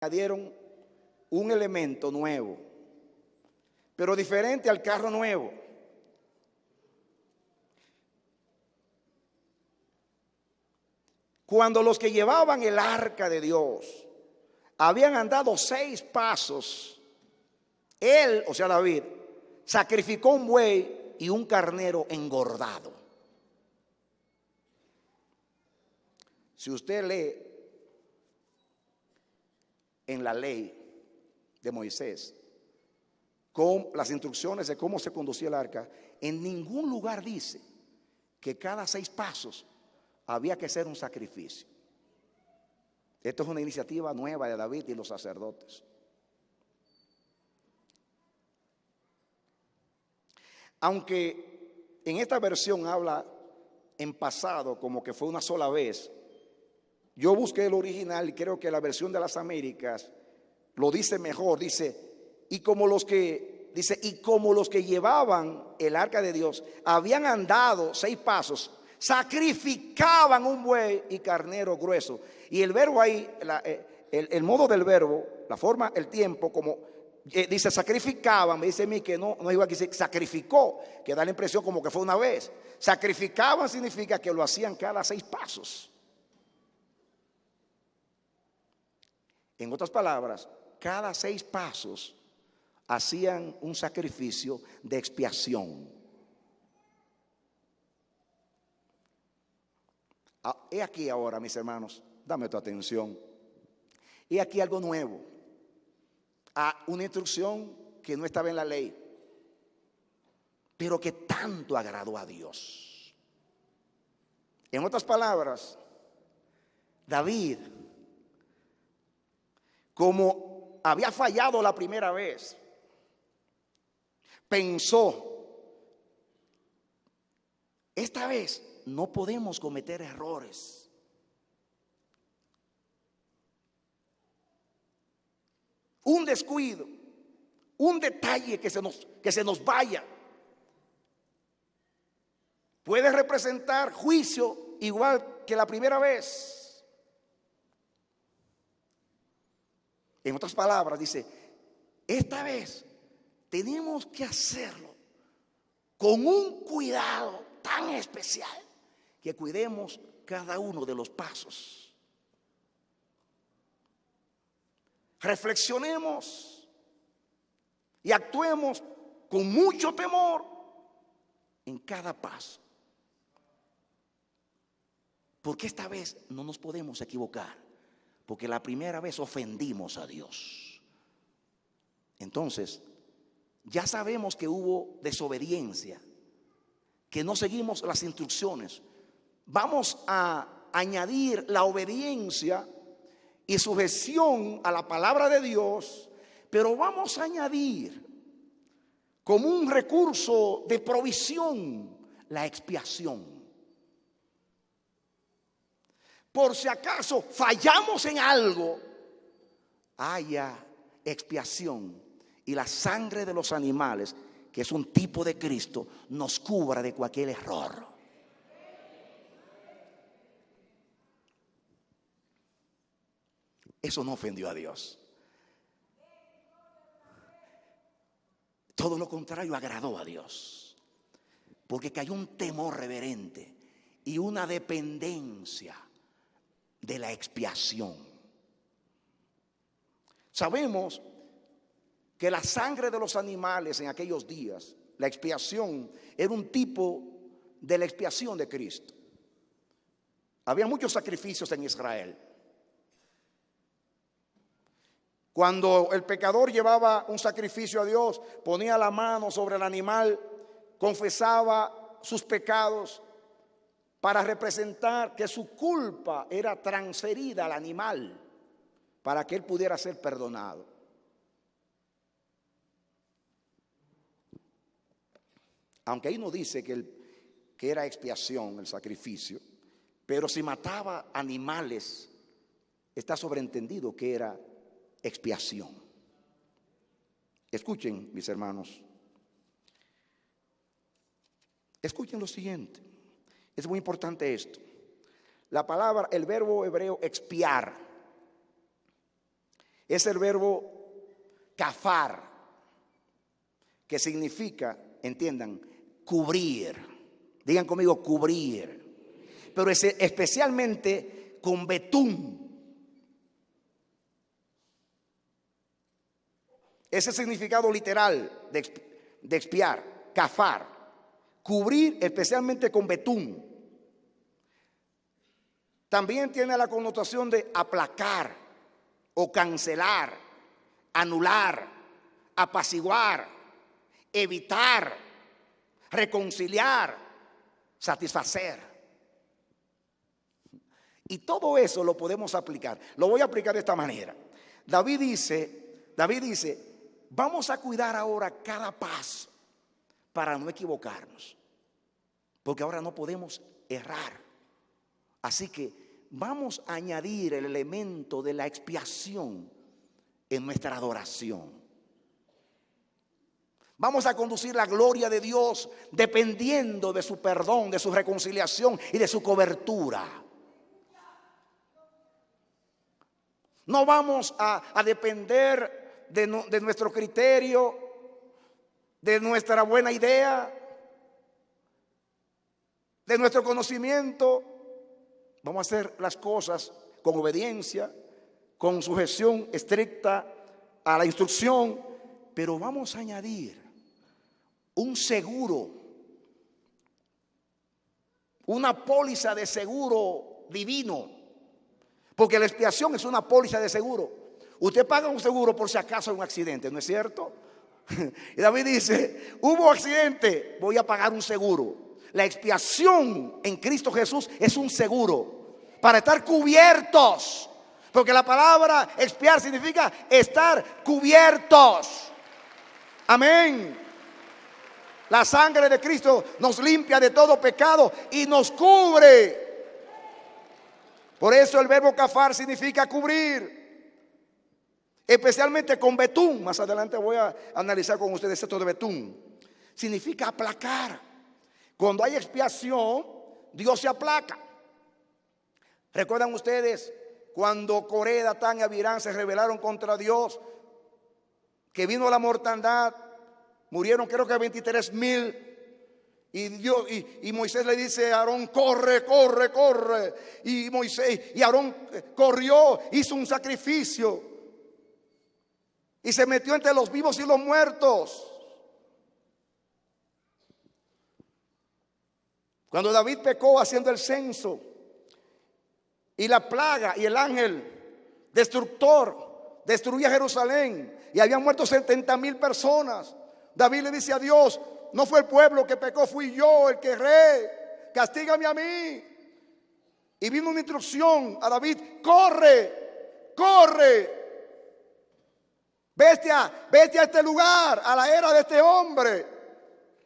añadieron un elemento nuevo, pero diferente al carro nuevo. Cuando los que llevaban el arca de Dios habían andado 6 pasos, él, o sea David, sacrificó un buey y un carnero engordado. Si usted lee en la ley de Moisés con las instrucciones de cómo se conducía el arca, en ningún lugar dice que cada 6 pasos había que hacer un sacrificio. Esto es una iniciativa nueva de David y los sacerdotes. Aunque en esta versión habla en pasado como que fue una sola vez, yo busqué el original y creo que la versión de las Américas lo dice mejor. Dice, y como los que llevaban el arca de Dios habían andado 6 pasos, sacrificaban un buey y carnero grueso. Y el verbo ahí, el modo del verbo, la forma, el tiempo, como dice sacrificaban, me dice a mí que no iba a decir sacrificó, que da la impresión como que fue una vez. Sacrificaban significa que lo hacían cada 6 pasos. En otras palabras, cada 6 pasos hacían un sacrificio de expiación. He aquí ahora, mis hermanos, dame tu atención. He aquí algo nuevo. Una instrucción que no estaba en la ley, pero que tanto agradó a Dios. En otras palabras, David, como había fallado la primera vez, pensó, esta vez no podemos cometer errores. Un descuido, un detalle que se nos vaya, puede representar juicio igual que la primera vez. En otras palabras, dice, esta vez tenemos que hacerlo con un cuidado tan especial que cuidemos cada uno de los pasos. Reflexionemos y actuemos con mucho temor en cada paso. Porque esta vez no nos podemos equivocar, porque la primera vez ofendimos a Dios. Entonces, ya sabemos que hubo desobediencia, que no seguimos las instrucciones. Vamos a añadir la obediencia y sujeción a la palabra de Dios, pero vamos a añadir como un recurso de provisión la expiación. Por si acaso fallamos en algo, haya expiación y la sangre de los animales, que es un tipo de Cristo, nos cubra de cualquier error. Eso no ofendió a Dios. Todo lo contrario, agradó a Dios. Porque cayó un temor reverente y una dependencia de la expiación. Sabemos que la sangre de los animales en aquellos días, la expiación, era un tipo de la expiación de Cristo. Había muchos sacrificios en Israel. Cuando el pecador llevaba un sacrificio a Dios, ponía la mano sobre el animal, confesaba sus pecados para representar que su culpa era transferida al animal para que él pudiera ser perdonado. Aunque ahí no dice que era expiación el sacrificio, pero si mataba animales, está sobreentendido que era expiación. Escuchen, mis hermanos, escuchen lo siguiente. Es muy importante esto. La palabra, el verbo hebreo expiar, es el verbo kafar, que significa, entiendan, cubrir. Digan conmigo, cubrir. Pero es especialmente con betún. Ese significado literal de expiar, kafar, cubrir especialmente con betún. También tiene la connotación de aplacar o cancelar, anular, apaciguar, evitar, reconciliar, satisfacer. Y todo eso lo podemos aplicar. Lo voy a aplicar de esta manera. David dice, vamos a cuidar ahora cada paso para no equivocarnos, porque ahora no podemos errar. Así que vamos a añadir el elemento de la expiación en nuestra adoración. Vamos a conducir la gloria de Dios dependiendo de su perdón, de su reconciliación y de su cobertura. No vamos a depender de nuestro criterio, de nuestra buena idea, de nuestro conocimiento. Vamos a hacer las cosas con obediencia, con sujeción estricta a la instrucción, pero vamos a añadir un seguro, una póliza de seguro divino, porque la expiación es una póliza de seguro. Usted paga un seguro por si acaso hay un accidente, ¿no es cierto? Y David dice, hubo accidente, voy a pagar un seguro. La expiación en Cristo Jesús es un seguro para estar cubiertos, porque la palabra expiar significa estar cubiertos. Amén. La sangre de Cristo nos limpia de todo pecado y nos cubre. Por eso el verbo kafar significa cubrir, especialmente con betún. Más adelante voy a analizar con ustedes esto de betún. Significa aplacar. Cuando hay expiación, Dios se aplaca. ¿Recuerdan ustedes cuando Coré, Datán y Abirán se rebelaron contra Dios? Que vino la mortandad, murieron creo que 23,000. Y Moisés le dice a Aarón, corre, corre, corre. Y Aarón corrió, hizo un sacrificio y se metió entre los vivos y los muertos. Cuando David pecó haciendo el censo y la plaga y el ángel destructor destruía Jerusalén y habían muerto 70,000 personas, David le dice a Dios, no fue el pueblo que pecó, fui yo el que erré, castígame a mí. Y vino una instrucción a David, corre, corre, vete a este lugar, a la era de este hombre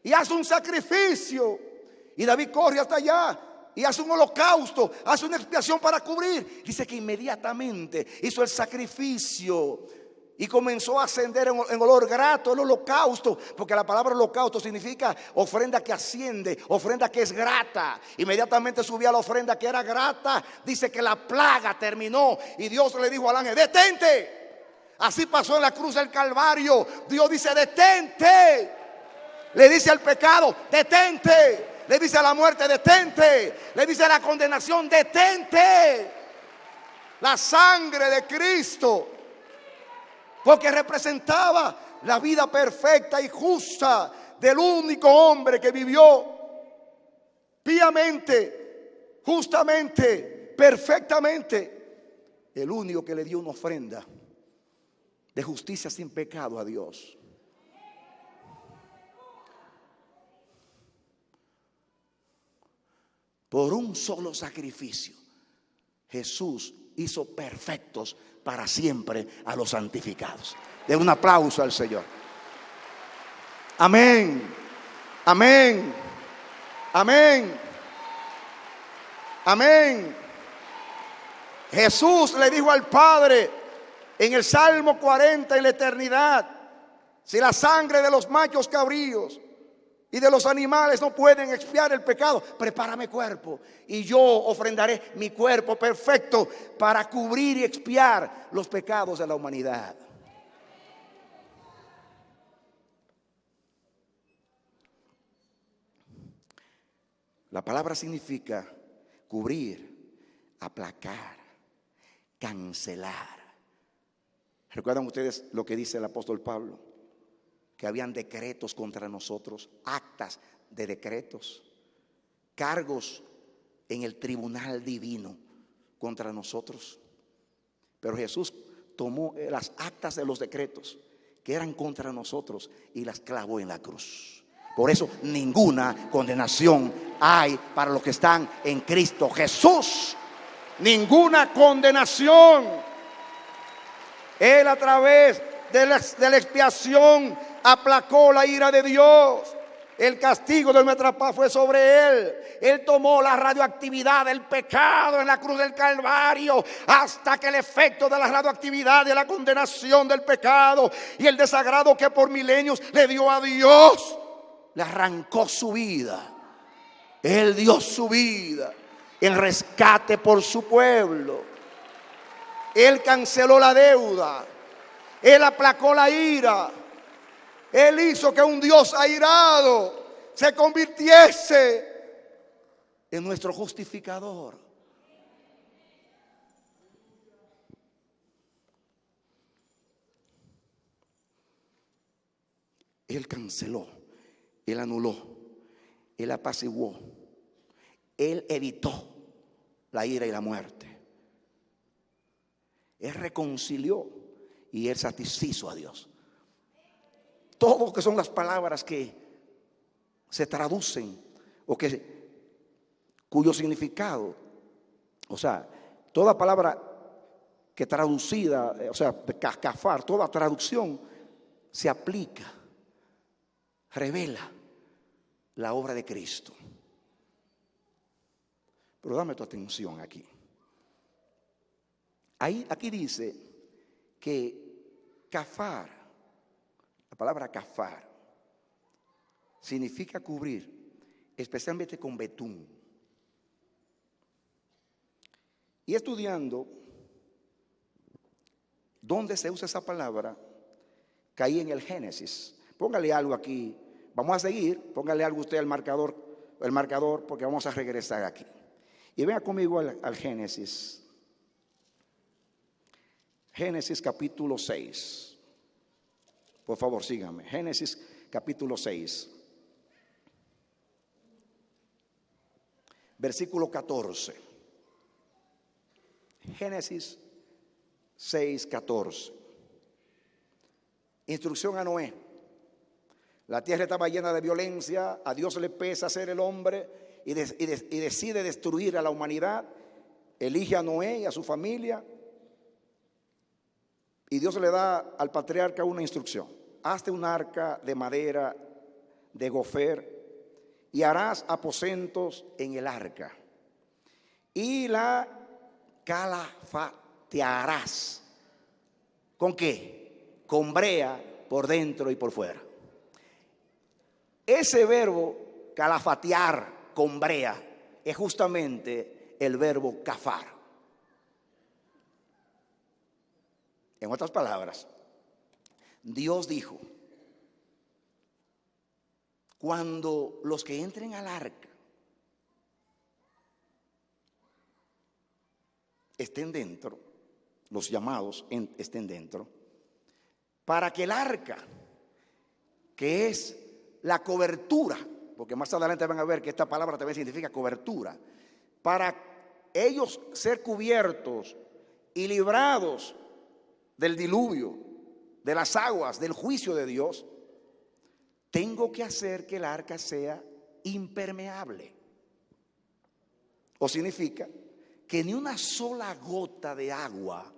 y haz un sacrificio. Y David corre hasta allá y hace un holocausto, hace una expiación para cubrir. Dice que inmediatamente hizo el sacrificio y comenzó a ascender en olor grato el holocausto, porque la palabra holocausto significa ofrenda que asciende, ofrenda que es grata. Inmediatamente subía la ofrenda que era grata. Dice que la plaga terminó y Dios le dijo al ángel, detente. Así pasó en la cruz del Calvario. Dios dice, detente. Le dice al pecado, detente. Le dice a la muerte, detente. Le dice a la condenación, detente. La sangre de Cristo, porque representaba la vida perfecta y justa del único hombre que vivió piamente, justamente, perfectamente. El único que le dio una ofrenda de justicia sin pecado a Dios. Por un solo sacrificio, Jesús hizo perfectos para siempre a los santificados. Den un aplauso al Señor. Amén. Amén. Amén. Amén. Jesús le dijo al Padre en el Salmo 40 en la eternidad, si la sangre de los machos cabríos y de los animales no pueden expiar el pecado. Prepárame cuerpo y yo ofrendaré mi cuerpo perfecto para cubrir y expiar los pecados de la humanidad. La palabra significa cubrir, aplacar, cancelar. ¿Recuerdan ustedes lo que dice el apóstol Pablo? Que habían decretos contra nosotros, actas de decretos, cargos en el tribunal divino contra nosotros. Pero Jesús tomó las actas de los decretos que eran contra nosotros y las clavó en la cruz. Por eso ninguna condenación hay para los que están en Cristo Jesús. Ninguna condenación. Él, a través de la expiación, aplacó la ira de Dios. El castigo de nuestra paz fue sobre Él. Él tomó la radioactividad del pecado en la cruz del Calvario, hasta que el efecto de la radioactividad, de la condenación del pecado y el desagrado que por milenios le dio a Dios, le arrancó su vida. Él dio su vida en rescate por su pueblo. Él canceló la deuda. Él aplacó la ira. Él hizo que un Dios airado se convirtiese en nuestro justificador. Él canceló, Él anuló, Él apaciguó, Él evitó la ira y la muerte. Él reconcilió y Él satisfizo a Dios. Todo lo que son las palabras que se traducen o cuyo significado, o sea, toda palabra que traducida, o sea, kafar, toda traducción se aplica, revela la obra de Cristo. Pero dame tu atención aquí. Aquí dice que kafar, la palabra kafar, significa cubrir, especialmente con betún. Y estudiando dónde se usa esa palabra, caí en el Génesis. Póngale algo aquí. Vamos a seguir. Póngale algo usted al marcador, porque vamos a regresar aquí. Y venga conmigo al Génesis. Génesis capítulo 6. Por favor, síganme. Génesis capítulo 6. Versículo 14. Génesis 6, 14. Instrucción a Noé. La tierra estaba llena de violencia. A Dios le pesa ser el hombre y decide destruir a la humanidad. Elige a Noé y a su familia. Y Dios le da al patriarca una instrucción: hazte un arca de madera de gofer y harás aposentos en el arca y la calafatearás. ¿Con qué? Con brea por dentro y por fuera. Ese verbo calafatear con brea es justamente el verbo kafar. En otras palabras, Dios dijo: cuando los que entren al arca estén dentro, los llamados estén dentro, para que el arca, que es la cobertura, porque más adelante van a ver que esta palabra también significa cobertura, para ellos ser cubiertos y librados del diluvio, de las aguas, del juicio de Dios, tengo que hacer que el arca sea impermeable. O significa que ni una sola gota de agua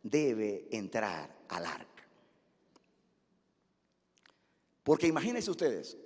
debe entrar al arca. Porque imagínense ustedes,